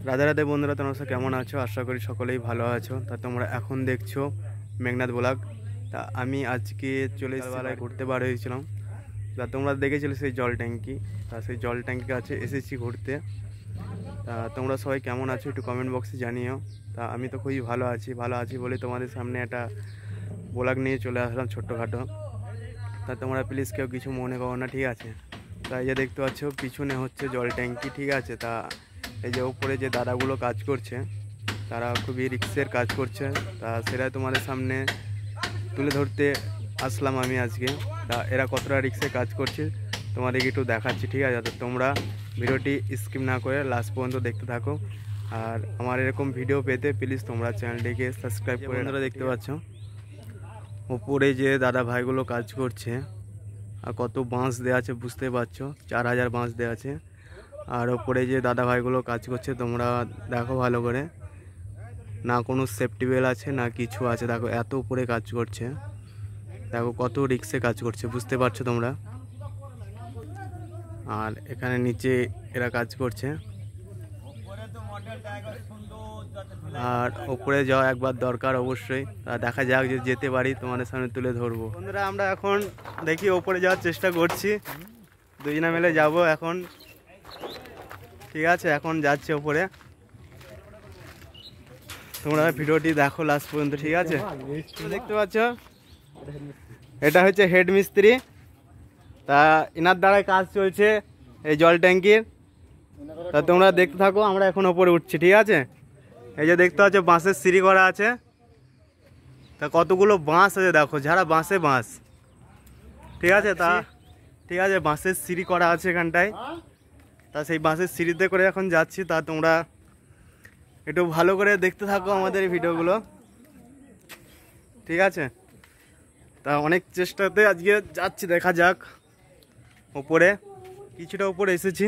রাধে রাধে বন্ধুরা, তোমরা সব কেমন আছো? আশা করি সকলেই ভালো আছো। তা তোমরা এখন দেখছো মেঘনাথ ব্লগ। তা আমি আজকে চলে বেলায় ঘুরতে বার হয়েছিলাম। তা তোমরা দেখেছিলে সেই জল ট্যাঙ্কি, তা সেই জল ট্যাঙ্কি কাছে এসেছি ঘুরতে। তা তোমরা সবাই কেমন আছো একটু কমেন্ট বক্সে জানিও। তা আমি তো খুবই ভালো আছি বলে তোমাদের সামনে একটা ব্লগ নিয়ে চলে আসলাম ছোট্টখাটো। তা তোমরা প্লিজ কেউ কিছু মনে করো না, ঠিক আছে? তা এই যে দেখতে পাচ্ছ পিছনে হচ্ছে জল ট্যাঙ্কি, ঠিক আছে? তা এই যে উপরে যে দাদাগুলো কাজ করছে তারা খুবই রিক্সের কাজ করছে। তা সেটা তোমাদের সামনে তুলে ধরতে আসলাম আমি আজকে। তা এরা কতটা রিক্সে কাজ করছে তোমাদেরকে একটু দেখাচ্ছি, ঠিক আছে? তো তোমরা ভিডিওটি স্কিপ না করে লাস্ট পর্যন্ত দেখতে থাকো। আর আমার এরকম ভিডিও পেতে প্লিজ তোমরা চ্যানেলটিকে সাবস্ক্রাইব করে। বন্ধুরা দেখতে পাচ্ছ উপরে যে দাদা ভাইগুলো কাজ করছে, আর কত বাঁশ দেওয়া আছে বুঝতে পারছো, 4000 বাঁশ দেওয়া আছে। আর ওপরে যে দাদা ভাইগুলো কাজ করছে তোমরা দেখো ভালো করে, না কোনো সেফটি বেল আছে না কিছু আছে। দেখো এত উপরে কাজ করছে, দেখো কত রিক্সে কাজ করছে বুঝতে পারছো তোমরা। আর এখানে নিচে এরা কাজ করছে। আর ওপরে যাওয়া একবার দরকার অবশ্যই। তা দেখা যাক যে যেতে পারি তোমাদের সামনে তুলে ধরবো। বন্ধুরা আমরা এখন দেখি ওপরে যাওয়ার চেষ্টা করছি, দুজনে মিলে যাব এখন, ঠিক আছে? এখন যাচ্ছে ওপরে, তোমরা ভিডিওটি দেখো লাস্ট পর্যন্ত, ঠিক আছে? দেখতে পাচ্ছ এটা হচ্ছে হেড মিস্ত্রি। তা এনার দ্বারাই কাজ চলছে এই জল ট্যাঙ্কির। তা তোমরা দেখতে থাকো, আমরা এখন ওপরে উঠছি, ঠিক আছে? এই যে দেখতে পাচ্ছ বাঁশের সিঁড়ি করা আছে। তা কতগুলো বাঁশ আছে দেখো, যারা বাঁশে বাঁশ, ঠিক আছে? তা ঠিক আছে, বাঁশের সিঁড়ি করা আছে এখানটায়। তা সেই বাঁশের সিঁড়িতে করে এখন যাচ্ছি। তা তোমরা একটু ভালো করে দেখতে থাকো আমাদের এই ভিডিওগুলো, ঠিক আছে? তা অনেক চেষ্টাতে আজকে যাচ্ছি, দেখা যাক। ওপরে কিছুটা উপরে এসেছি,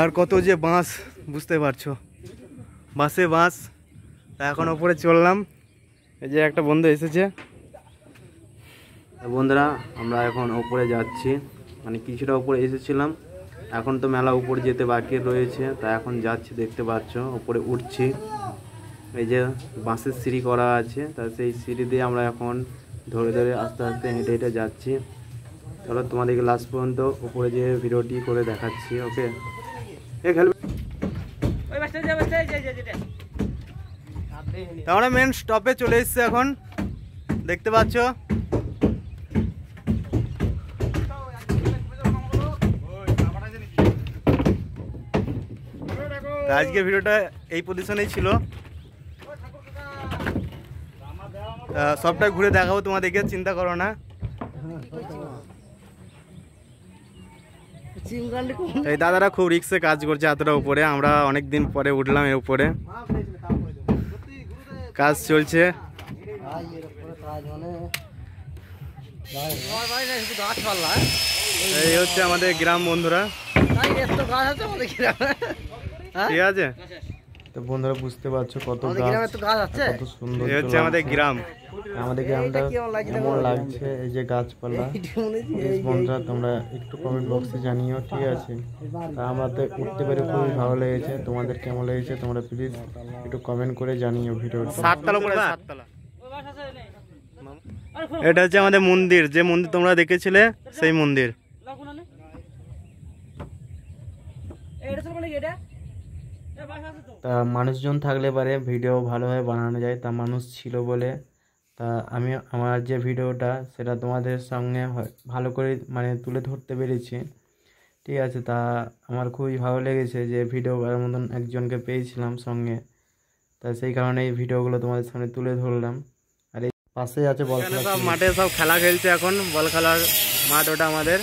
আর কত যে বাঁশ বুঝতে পারছো, বাঁশে বাঁশ। তা এখন ওপরে চললাম, এই যে একটা বন্ধু এসেছে। বন্ধুরা আমরা এখন ওপরে যাচ্ছি, মানে কিছুটা উপরে এসেছিলাম, এখন তো মেলা উপরে যেতে বাকি রয়েছে। তা এখন যাচ্ছি, দেখতে পাচ্ছ উপরে উঠছি। এই যে বাঁশের সিঁড়ি করা আছে, তা সেই সিঁড়ি দিয়ে আমরা এখন ধরে ধরে আস্তে আস্তে হেঁটে হেঁটে যাচ্ছি। চলো তোমাদেরকে লাস্ট পর্যন্ত উপরে যে ভিডিওটি করে দেখাচ্ছি, ওকে? আমরা মেন স্টপে চলে এসেছি এখন, দেখতে পাচ্ছ। আজকের ভিডিওটা এই পজিশনেই ছিল, সবটাই ঘুরে দেখাবো তোমাদেরকে, চিন্তা করো না। এই দাদারা খুব রিক্সে কাজ করছে এতটা উপরে, আমরা অনেক দিন পরে উঠলাম এর উপরে, কাজ চলছে। এই হচ্ছে আমাদের গ্রাম বন্ধুরা, ঠিক আছে? তো বন্ধুরা বুঝতে পারছো কত গাছ আছে, কত সুন্দর। এই হচ্ছে আমাদের গ্রাম, আমাদের গ্রামটা কেমন লাগছে, এই যে গাছপালা। বন্ধুরা তোমরা একটু কমেন্ট বক্সে জানিও, ঠিক আছে? তা আমাদের উঠতে পেরে খুবই ভালো লেগেছে, তোমাদের কেমন লেগেছে তোমরা প্লিজ একটু কমেন্ট করে জানিও ভিডিওটা। 7 তলা করে, 7 তলা। এটা হচ্ছে আমাদের মন্দির, যে মন্দির তোমরা দেখেছিলে সেই মন্দির। তা মানুষজন থাকলে পারে ভিডিও ভালোভাবে বানানো যায়, তা মানুষ ছিল বলে তা আমি আমার যে ভিডিওটা সেটা তোমাদের সঙ্গে ভালো করে মানে তুলে ধরতে পেরেছি, ঠিক আছে? তা আমার খুবই ভালো লেগেছে যে ভিডিও করার মতন একজনকে পেয়েছিলাম সঙ্গে। তা সেই কারণে এই ভিডিওগুলো তোমাদের সামনে তুলে ধরলাম। আর এই পাশেই আছে বল খেলা, সব মাঠে সব খেলা খেলছে এখন, বল খেলার মাঠ ওটা আমাদের।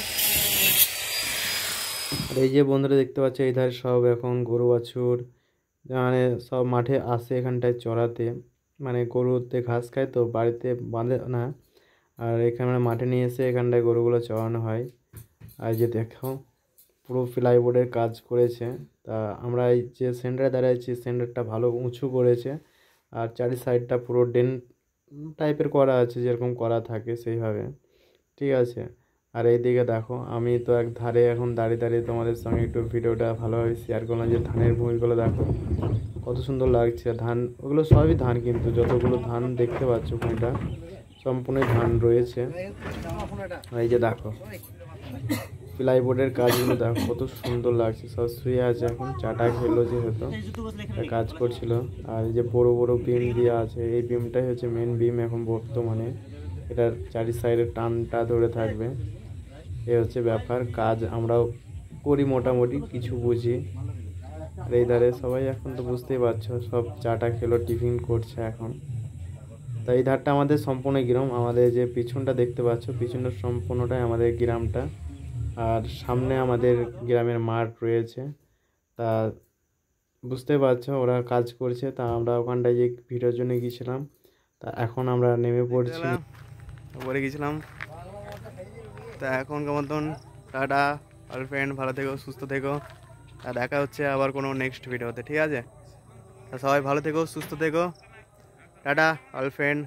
আর এই যে বন্ধুরা দেখতে পাচ্ছ এই ধারে সব এখন গরু বাছুর মানে সব মাঠে আসে এখানটায় চড়াতে, মানে গরুতে ঘাস খায় তো বাড়িতে বাঁধে না, আর এখানে মাঠে নিয়ে এসে এখানটায় গরুগুলো চড়ানো হয়। আর যে দেখো পুরো প্লাইবোর্ডের কাজ করেছে। তা আমরা এই যে সেন্টারে দাঁড়িয়েছি, সেন্টারটা ভালো উঁচু করেছে, আর চারি সাইডটা পুরো ডেন টাইপের করা আছে, যেরকম করা থাকে সেইভাবে, ঠিক আছে? আর এইদিকে দেখো আমি তো এক ধারে এখন দাঁড়িয়ে দাঁড়িয়ে তোমাদের সঙ্গে একটু ভিডিওটা ভালোভাবে শেয়ার করলাম যে ধানের ভূমিগুলো দেখো কত সুন্দর লাগছে। ধান ওগুলো সবই ধান, কিন্তু যতগুলো ধান দেখতে পাচ্ছ ভূমিটা সম্পূর্ণ ধান রয়েছে। এই যে দেখো প্লাইবোর্ডের কাজগুলো দেখো কত সুন্দর লাগছে। সব শুয়ে আছে এখন, চাটা খেলো যেহেতু কাজ করছিল। আর এই যে বড় বড় বিম দেওয়া আছে, এই বিমটাই হচ্ছে মেন বিম এখন বর্তমানে। এটার চারি সাইডে টানটা ধরে থাকবে, এ হচ্ছে ব্যাপার। কাজ আমরাও করি মোটামুটি, কিছু বুঝি। আর এই ধারে সবাই এখন তো বুঝতেই পারছো সব চাটা খেলো, টিফিন করছে এখন। তাই এই ধারটা আমাদের সম্পূর্ণ গ্রাম। আমাদের যে পিছনটা দেখতে পাচ্ছ, পিছনটা সম্পূর্ণটাই আমাদের গ্রামটা। আর সামনে আমাদের গ্রামের মাঠ রয়েছে। তা বুঝতে পারছো ওরা কাজ করছে, তা আমরা ওখানটায় যে ভিডিওর জন্য গিয়েছিলাম। তা এখন আমরা নেমে পড়ছি, পরে গেছিলাম। তা এখনকার মতন টাটা গার্লফ্রেন্ড, ভালো থেকো, সুস্থ থেকো। আর দেখা হচ্ছে আবার কোনো নেক্সট ভিডিওতে, ঠিক আছে? তা সবাই ভালো থেকো, সুস্থ থেকো, টাটা গার্লফ্রেন্ড।